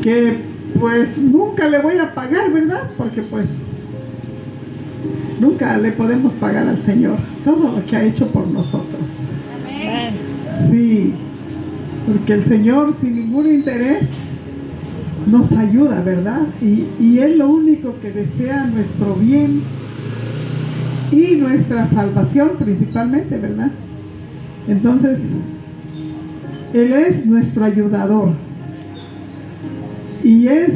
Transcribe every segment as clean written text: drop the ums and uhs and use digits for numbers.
que pues nunca le voy a pagar, ¿verdad? Porque pues nunca le podemos pagar al Señor todo lo que ha hecho por nosotros. Amén. Sí, porque el Señor sin ningún interés nos ayuda, ¿verdad? Y Él lo único que desea nuestro bien y nuestra salvación principalmente, ¿verdad? Entonces, Él es nuestro ayudador. Y es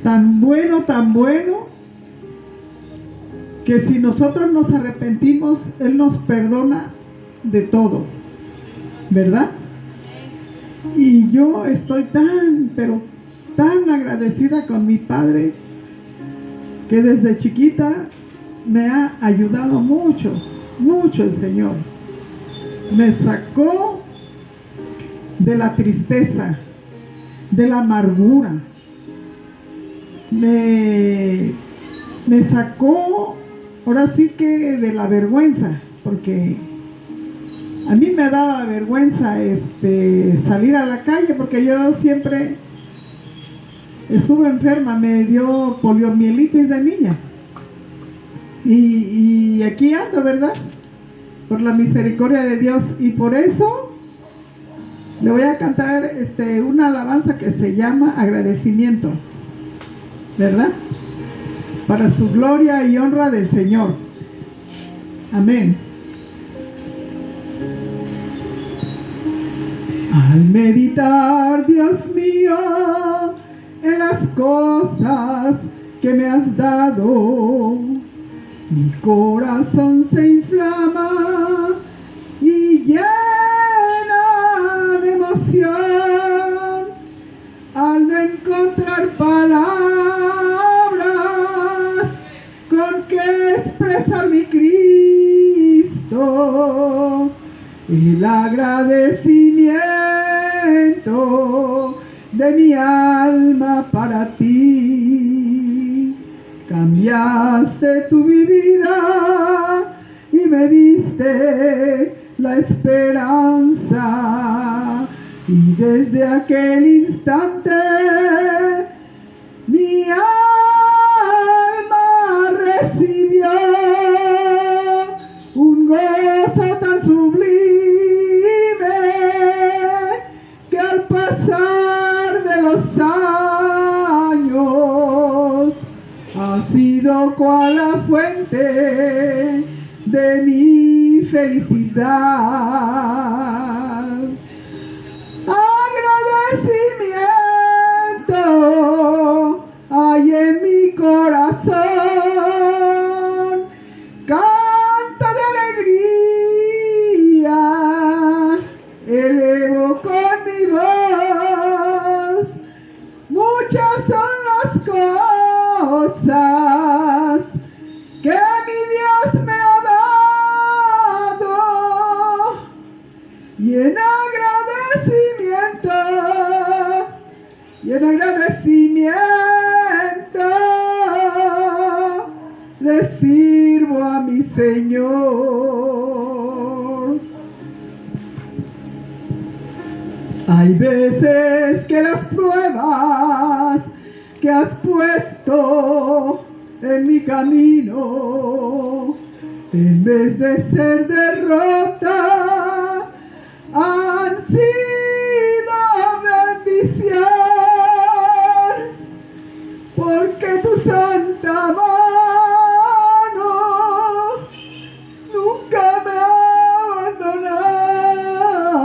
tan bueno, que si nosotros nos arrepentimos, Él nos perdona de todo, ¿verdad? Y yo estoy pero tan agradecida con mi Padre, que desde chiquita me ha ayudado mucho, mucho el Señor. Me sacó de la tristeza, de la amargura. Me sacó, ahora sí que de la vergüenza, porque a mí me daba vergüenza salir a la calle, porque yo siempre estuve enferma, me dio poliomielitis de niña. Y aquí ando, ¿verdad? Por la misericordia de Dios. Y por eso le voy a cantar una alabanza que se llama Agradecimiento, ¿verdad? Para su gloria y honra del Señor. Amén. Al meditar, Dios mío, en las cosas que me has dado, mi corazón se inflama y llena de emoción al no encontrar palabras con que expresar mi Cristo, el agradecimiento de mi alma para ti. Cambiaste tu vida y me diste la esperanza, y desde aquel instante mi alma recibió un gozo tan sublime que al pasar de los años ha sido cual la fuente de mi felicidad. Agradecimiento hay en mi corazón, canto de alegría elevo con mi voz. Muchas son las cosas que mi Dios me ha dado, y en agradecimiento le sirvo a mi Señor. Hay veces que las pruebas que has puesto en mi camino, en vez de ser derrota, han sido bendición, porque tu santa mano nunca me ha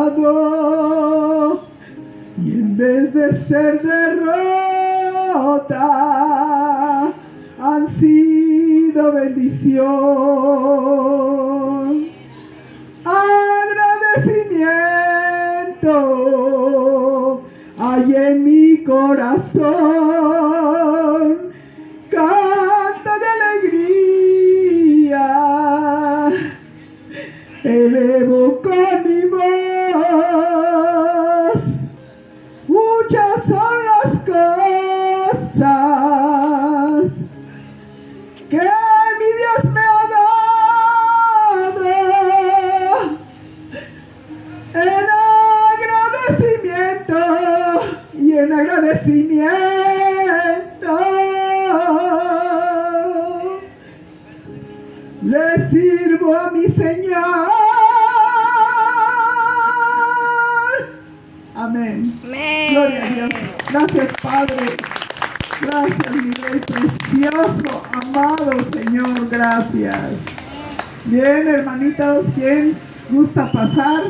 abandonado, y en vez de ser derrota, han sido bendición. Agradecimiento hay en mi corazón, canto de alegría elevo con mi voz. Muchas son las cosas que mi Dios me ha dado, en agradecimiento y en en agradecimiento le sirvo a mi Señor. Amén. Amén. Gloria a Dios. Gracias, Padre. Gracias, mi Rey precioso, amado Señor. Gracias. Bien, hermanitos, ¿quién gusta pasar?